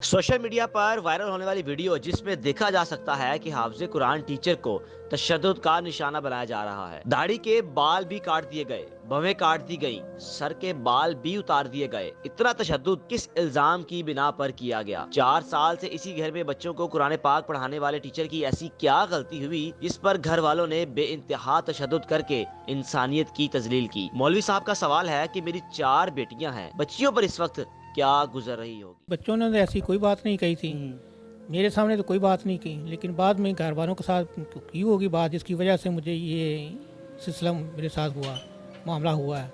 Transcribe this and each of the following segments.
Social media पर viral होने वाली वीडियो जिसमें देखा जा सकता है कि हाफिज कुरान टीचर को तशद्दुद का निशाना बनाया जा रहा है। दाढ़ी के बाल भी काट दिए गए, भवें काट दी गई, सर के बाल भी उतार दिए गए। इतना तशद्दुद किस इल्जाम की बिना पर किया गया? 4 साल से इसी घर में बच्चों को कुरान पाक पढ़ाने वाले टीचर की ऐसी क्या गलती हुई जिस पर घर वालों ने बेइंतहा तशद्दुद करके इंसानियत की तजलील की? मौलवी साहब का सवाल है कि मेरी 4 बेटियां हैं, बच्चियों पर इस वक्त क्या गुजर रही होगी? बच्चों ने तो ऐसी कोई बात नहीं कही थी। मेरे सामने तो कोई बात नहीं की, लेकिन बाद में घर वालों के साथ की होगी बात, जिसकी वजह से मुझे ये सिलसिला मेरे साथ हुआ, मामला हुआ है।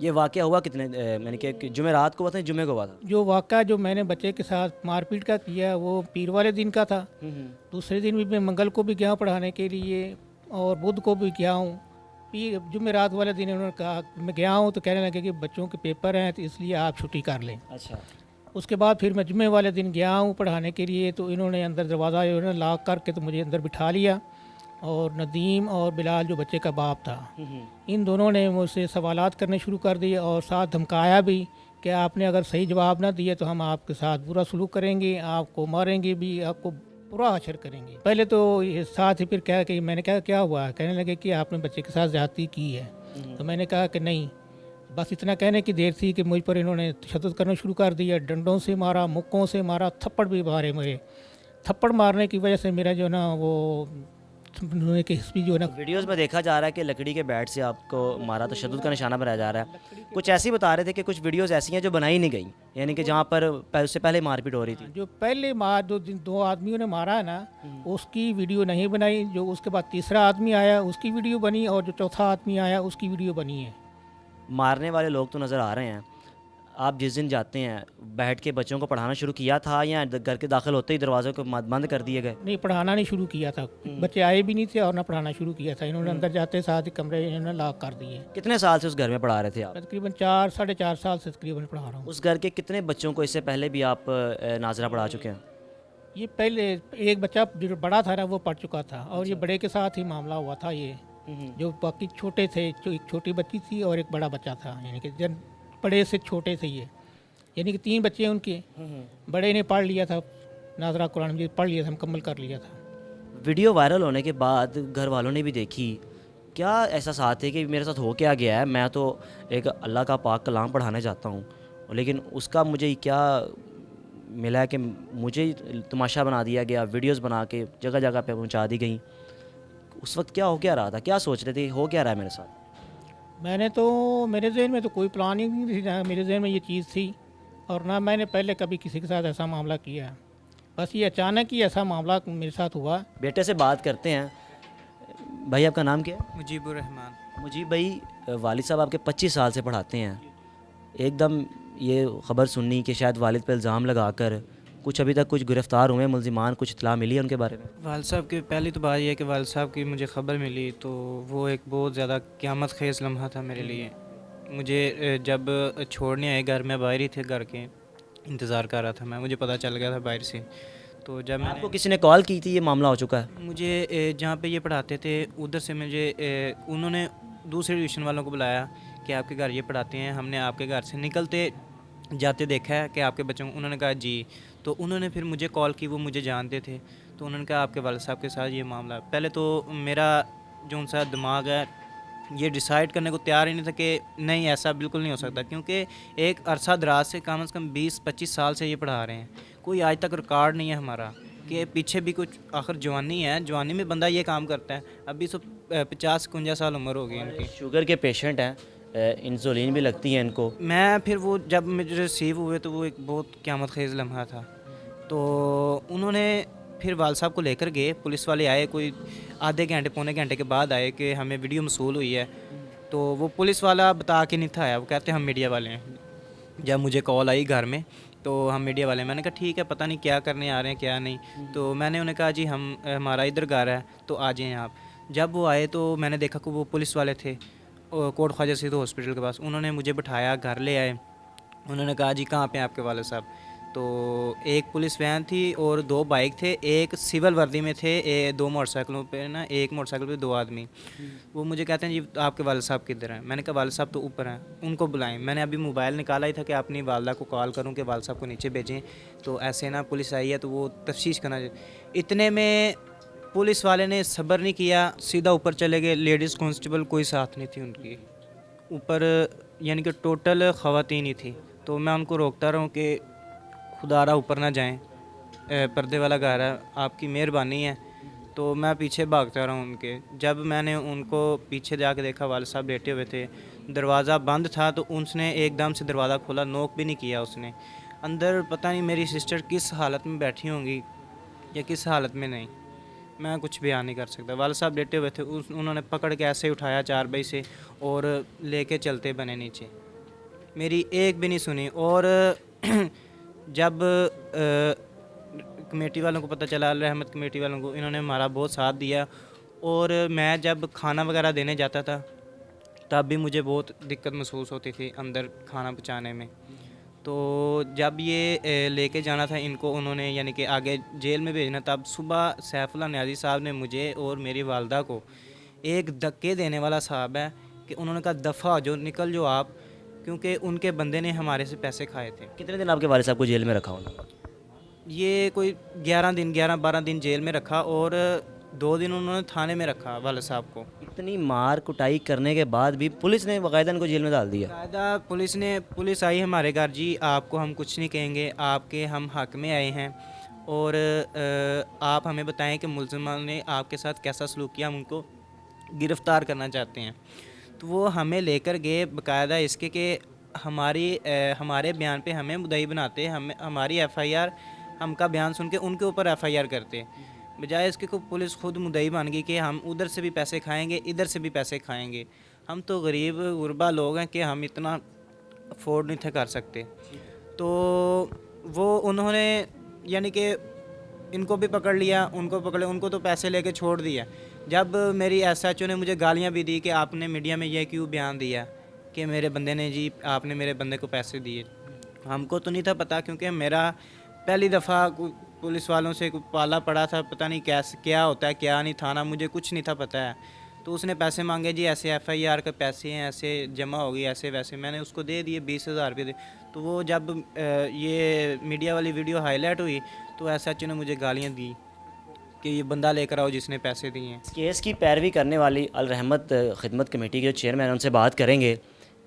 ये वाकया हुआ कितने मैंने कि जुमेरात को हुआ था, जुमे को हुआ था? जो वाक़ा जो मैंने बच्चे के साथ मारपीट का किया वो पीर वाले दिन का था। दूसरे दिन भी मैं मंगल को भी गया पढ़ाने के लिए और बुध को भी गया हूँ। पीर जुमेरात वाले दिन उन्होंने कहा मैं गया हूँ तो कहने लगे कि बच्चों के पेपर हैं तो इसलिए आप छुट्टी कर लें। अच्छा। उसके बाद फिर मैं जुम्मे वाले दिन गया हूँ पढ़ाने के लिए, तो इन्होंने अंदर दरवाज़ा इन्होंने लॉक करके तो मुझे अंदर बिठा लिया, और नदीम और बिलाल जो बच्चे का बाप था, इन दोनों ने मुझसे सवालात करने शुरू कर दिए और साथ धमकाया भी कि आपने अगर सही जवाब ना दिए तो हम आपके साथ बुरा सलूक करेंगे, आपको मारेंगे भी, आपको बुरा हशर करेंगे। पहले तो ये साथ ही फिर कहा कि मैंने कहा क्या हुआ, कहने लगे कि आपने बच्चे के साथ ज़्यादती की है। तो मैंने कहा कि नहीं, बस इतना कहने की देर थी कि मुझ पर इन्होंने तशद्दुद करना शुरू कर दिया। डंडों से मारा, मुक्कों से मारा, थप्पड़ भी मारे मेरे। थप्पड़ मारने की वजह से मेरा जो ना वो के हिस्से जो ना वीडियोस में देखा जा रहा है कि लकड़ी के बैट से आपको मारा, तशद्दुद का निशाना बनाया जा रहा है। कुछ ऐसी बता रहे थे कि कुछ वीडियोस ऐसी हैं जो बनाई नहीं गई, यानी कि जहाँ पर उससे पहले मारपीट हो रही थी। जो पहले मार जो दो आदमियों ने मारा है ना, उसकी वीडियो नहीं बनाई। जो उसके बाद तीसरा आदमी आया उसकी वीडियो बनी, और जो चौथा आदमी आया उसकी वीडियो बनी है। मारने वाले लोग तो नज़र आ रहे हैं। आप जिस दिन जाते हैं बैठ के बच्चों को पढ़ाना शुरू किया था या घर के दाखिल होते ही दरवाज़ों को बंद कर दिए गए? नहीं, पढ़ाना नहीं शुरू किया था, बच्चे आए भी नहीं थे और ना पढ़ाना शुरू किया था। इन्होंने अंदर जाते साथ ही कमरे इन्होंने लॉक कर दिए। कितने साल से उस घर में पढ़ा रहे थे आप? तकरीबन 4-4.5 साल से तकरीबन पढ़ा रहा हूँ। उस घर के कितने बच्चों को इससे पहले भी आप नाजरा पढ़ा चुके हैं? ये पहले एक बच्चा जो बड़ा था ना वो पढ़ चुका था, और ये बड़े के साथ ही मामला हुआ था। ये जो बाकी छोटे थे, जो एक छोटी बच्ची थी और एक बड़ा बच्चा था, यानी कि जन बड़े से छोटे थे ये, यानी कि 3 बच्चे उनके। बड़े ने पढ़ लिया था नाजरा कुरान मजीद, पढ़ लिया था, मुकम्मल कर लिया था। वीडियो वायरल होने के बाद घर वालों ने भी देखी, क्या ऐसा साथ है कि मेरे साथ हो क्या गया है? मैं तो एक अल्लाह का पाक कलाम पढ़ाने जाता हूँ, लेकिन उसका मुझे क्या मिला है कि मुझे तमाशा बना दिया गया, वीडियोस बना के जगह जगह पे पहुँचा दी गई। उस वक्त क्या हो क्या रहा था, क्या सोच रहे थे, हो क्या रहा है मेरे साथ? मैंने तो मेरे जहन में तो कोई प्लानिंग नहीं थी, ना मेरे जहन में ये चीज़ थी, और ना मैंने पहले कभी किसी के साथ ऐसा मामला किया है। बस ये अचानक ही ऐसा मामला मेरे साथ हुआ। बेटे से बात करते हैं। भाई आपका नाम क्या है? मुजीबुर रहमान। मुजीब भाई, वालिद साहब आपके 25 साल से पढ़ाते हैं। एकदम ये ख़बर सुननी कि शायद वालिद पे इल्ज़ाम लगाकर कुछ अभी तक कुछ गिरफ़्तार हुए मुलजिमान, कुछ इत्तला मिली है उनके बारे में? वाल साहब की पहली तो बात यह है कि वाल साहब की मुझे ख़बर मिली तो वो एक बहुत ज़्यादा क़यामत ख़ेज़ लम्हा था मेरे लिए। मुझे जब छोड़ने आए घर में बाहर ही थे, घर के इंतज़ार कर रहा था मैं, मुझे पता चल गया था बाहर से। तो जब आपको किसी ने कॉल की थी ये मामला हो चुका है? मुझे जहाँ पे ये पढ़ाते थे उधर से मुझे उन्होंने दूसरे ट्यूशन वालों को बुलाया कि आपके घर ये पढ़ाते हैं, हमने आपके घर से निकलते जाते देखा है कि आपके बच्चों को। उन्होंने कहा जी। तो उन्होंने फिर मुझे कॉल की, वो मुझे जानते थे, तो उन्होंने कहा आपके वालिद साहब के साथ ये मामला। पहले तो मेरा जो उनसा दिमाग है ये डिसाइड करने को तैयार ही नहीं था कि नहीं ऐसा बिल्कुल नहीं हो सकता, क्योंकि एक अरसा दराज से कम 20-25 साल से ये पढ़ा रहे हैं। कोई आज तक रिकॉर्ड नहीं है हमारा कि पीछे भी कुछ, आखिर जवानी है, जवानी में बंदा ये काम करता है। अभी 50-51 साल उम्र हो गई इनकी। शुगर के पेशेंट हैं, इंसुलिन भी लगती है इनको। मैं फिर वो जब मुझे रिसीव हुए तो वो एक बहुत क़यामत ख़ेज़ लम्हा था। तो उन्होंने फिर वाल साहब को लेकर गए, पुलिस वाले आए, कोई आधे घंटे पौने घंटे के बाद आए कि हमें वीडियो मसूल हुई है। तो वो पुलिस वाला बता के नहीं था आया, वो कहते हम मीडिया वाले हैं। जब मुझे कॉल आई घर में तो हम मीडिया वाले हैं, मैंने कहा ठीक है, पता नहीं क्या करने आ रहे हैं क्या नहीं। तो मैंने उन्हें कहा जी हमारा इधर घर है तो आ जाएँ आप। जब वो आए तो मैंने देखा कि वो पुलिस वाले थे कोट ख्वाजा सिद्ध हॉस्पिटल के पास। उन्होंने मुझे बिठाया, घर ले आए। उन्होंने कहा जी कहाँ पे हैं आपके वालिद साहब? تو ایک پولیس وین تھی اور 2 بائک تھے, ایک سول وردی میں تھے, 2 موٹر سائیکلوں پہ نا, ایک موٹر سائیکل پہ 2 آدمی. وہ مجھے کہتے ہیں جی آپ کے والد صاحب کدھر ہیں؟ میں نے کہا والد صاحب تو اوپر ہیں, ان کو بلائیں. میں نے ابھی موبائل نکالا ہی تھا کہ اپنی والدہ کو کال کروں کہ والد صاحب کو نیچے بھیجیں, تو ایسے نا پولیس آئی ہے تو وہ تفتیش کرنا چاہیے. اتنے میں پولیس والے نے صبر نہیں کیا, سیدھا اوپر چلے گئے. لیڈیز کانسٹیبل کوئی ساتھ نہیں تھی ان کی اوپر, یعنی کہ ٹوٹل خواتین ہی تھی. تو میں ان کو روکتا رہا ہوں کہ خدا را اوپر نہ جائیں, پردے والا گھر ہے, آپ کی مہربانی ہے. تو میں پیچھے بھاگتا رہا ہوں ان کے. جب میں نے ان کو پیچھے جا کے دیکھا والد صاحب لیٹے ہوئے تھے, دروازہ بند تھا, تو اس نے ایک دم سے دروازہ کھولا, نوک بھی نہیں کیا اس نے. اندر پتہ نہیں میری سسٹر کس حالت میں بیٹھی ہوں گی یا کس حالت میں نہیں, میں کچھ بیان نہیں کر سکتا. والد صاحب لیٹے ہوئے تھے, انہوں نے پکڑ کے ایسے اٹھایا 4 بھائی سے اور لے کے چلتے بنے نیچے. میری ایک بھی نہیں سنی. اور جب کمیٹی والوں کو پتہ چلا, الرحمت کمیٹی والوں کو, انہوں نے ہمارا بہت ساتھ دیا. اور میں جب کھانا وغیرہ دینے جاتا تھا تب بھی مجھے بہت دقت محسوس ہوتی تھی اندر کھانا پہنچانے میں. تو جب یہ لے کے جانا تھا ان کو, انہوں نے یعنی کہ آگے جیل میں بھیجنا, تب صبح سیف اللہ نیازی صاحب نے مجھے اور میری والدہ کو ایک دھکے دینے والا صاحب ہے کہ انہوں نے کہا دفعہ جو نکل جو آپ, کیونکہ ان کے بندے نے ہمارے سے پیسے کھائے تھے. کتنے دن آپ کے والد صاحب کو جیل میں رکھا ہونا؟ یہ کوئی 11-12 دن جیل میں رکھا, اور 2 دن انہوں نے تھانے میں رکھا والد صاحب کو. اتنی مار کٹائی کرنے کے بعد بھی پولیس نے باقاعدہ ان کو جیل میں ڈال دیا. باقاعدہ پولیس آئی ہمارے گھر, جی آپ کو ہم کچھ نہیں کہیں گے, آپ کے ہم حق میں آئے ہیں, اور آپ ہمیں بتائیں کہ ملزمان نے آپ کے ساتھ کیسا سلوک کیا, ہم ان کو گرفتار کرنا چاہتے ہیں. تو وہ ہمیں لے کر گئے باقاعدہ اس کے کہ ہمارے بیان پہ ہمیں مدعی بناتے, ہماری ایف آئی آر, ہم کا بیان سن کے ان کے اوپر ایف آئی آر کرتے, بجائے اس کے کو پولیس خود مدعی بن گئی کہ ہم ادھر سے بھی پیسے کھائیں گے, ادھر سے بھی پیسے کھائیں گے. ہم تو غریب غربا لوگ ہیں کہ ہم اتنا افورڈ نہیں تھے کر سکتے. تو وہ انہوں نے یعنی کہ ان کو بھی پکڑ لیا, ان کو تو پیسے لے کے چھوڑ دیا. جب میری ایس ایچ او نے مجھے گالیاں بھی دی کہ آپ نے میڈیا میں یہ کیوں بیان دیا کہ میرے بندے نے, جی آپ نے میرے بندے کو پیسے دیے. ہم کو تو نہیں تھا پتہ, کیونکہ میرا پہلی دفعہ پولیس والوں سے پالا پڑا تھا, پتہ نہیں کیا ہوتا ہے کیا نہیں, تھانہ مجھے کچھ نہیں تھا پتہ ہے. تو اس نے پیسے مانگے, جی ایسے ایف آئی آر کے پیسے ہیں, ایسے جمع ہو گئی, ایسے ویسے. میں نے اس کو دے دیے 20,000 روپئے دے. تو وہ جب یہ میڈیا والی ویڈیو ہائی لائٹ ہوئی تو ایس ایچ او نے مجھے گالیاں دی کہ یہ بندہ لے کر آؤ جس نے پیسے دیے ہیں. اس کیس کی پیروی کرنے والی الرحمت خدمت کمیٹی کے جو چیئرمین ہیں ان سے بات کریں گے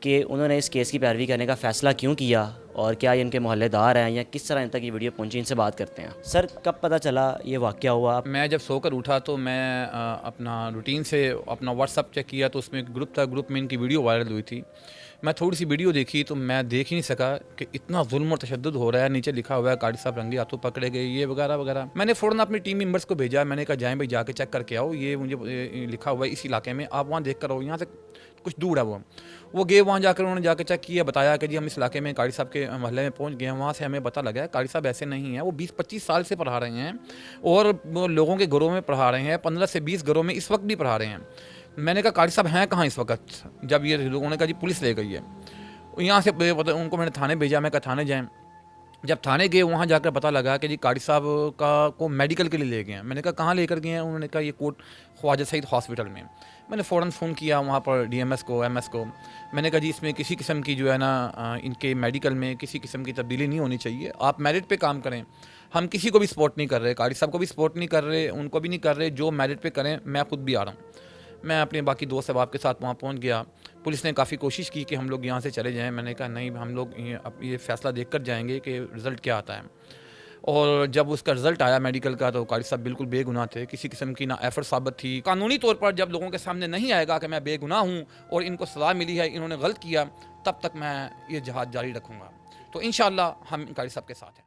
کہ انہوں نے اس کیس کی پیروی کرنے کا فیصلہ کیوں کیا, اور کیا یہ ان کے محلے دار ہیں یا کس طرح ان تک یہ ویڈیو پہنچی. ان سے بات کرتے ہیں. سر, کب پتہ چلا یہ واقعہ ہوا؟ میں جب سو کر اٹھا تو میں اپنا روٹین سے اپنا واٹس ایپ چیک کیا تو اس میں ایک گروپ تھا, گروپ میں ان کی ویڈیو وائرل ہوئی تھی. میں تھوڑی سی ویڈیو دیکھی تو میں دیکھ ہی نہیں سکا کہ اتنا ظلم اور تشدد ہو رہا ہے. نیچے لکھا ہوا ہے قاضی صاحب رنگے ہاتھوں پکڑے گئے, یہ وغیرہ وغیرہ. میں نے فوراً اپنی ٹیم ممبرس کو بھیجا, میں نے کہا جائیں بھائی جا کے چیک کر کے آؤ, یہ مجھے لکھا ہوا ہے اس علاقے میں, آپ وہاں دیکھ کر آؤ, یہاں سے کچھ دور ہے. وہ گئے وہاں جا کر, انہوں نے جا کے چیک کیا, بتایا کہ جی ہم اس علاقے میں قاری صاحب کے محلے میں پہنچ گئے ہیں. وہاں سے ہمیں پتہ لگا ہے قاری صاحب ایسے نہیں ہیں, وہ 20-25 سال سے پڑھا رہے ہیں اور وہ لوگوں کے گھروں میں پڑھا رہے ہیں, 15 سے 20 گھروں میں اس وقت بھی پڑھا رہے ہیں. میں نے کہا قاری صاحب ہیں کہاں اس وقت؟ جب یہ لوگوں نے کہا جی پولیس لے گئی ہے. یہاں سے ان کو میں نے تھانے بھیجا, میں کہا تھانے جائیں. جب تھانے گئے وہاں جا کر پتہ لگا کہ جی قاری صاحب کو میڈیکل کے لیے لے گئے ہیں. میں نے کہا کہاں لے کر گئے ہیں؟ انہوں نے کہا یہ کوٹ خواجہ سعید ہاسپٹل میں. میں نے فوراً فون کیا وہاں پر ڈی ایم ایس کو, ایم ایس کو. میں نے کہا جی اس میں کسی قسم کی جو ہے نا ان کے میڈیکل میں کسی قسم کی تبدیلی نہیں ہونی چاہیے, آپ میرٹ پہ کام کریں. ہم کسی کو بھی سپورٹ نہیں کر رہے, قاری صاحب کو بھی سپورٹ نہیں کر رہے, ان کو بھی نہیں کر رہے, جو میرٹ پہ کریں. میں خود بھی آ رہا ہوں. میں اپنے باقی دوست احباب کے ساتھ وہاں پہنچ گیا. پولیس نے کافی کوشش کی کہ ہم لوگ یہاں سے چلے جائیں. میں نے کہا نہیں, ہم لوگ یہ فیصلہ دیکھ کر جائیں گے کہ رزلٹ کیا آتا ہے. اور جب اس کا رزلٹ آیا میڈیکل کا تو قاری صاحب بالکل بے گناہ تھے, کسی قسم کی نہ ایفرٹ ثابت تھی. قانونی طور پر جب لوگوں کے سامنے نہیں آئے گا کہ میں بے گناہ ہوں اور ان کو سزا ملی ہے, انہوں نے غلط کیا, تب تک میں یہ جہاد جاری رکھوں گا. تو انشاءاللہ ہم قاری صاحب کے ساتھ ہیں.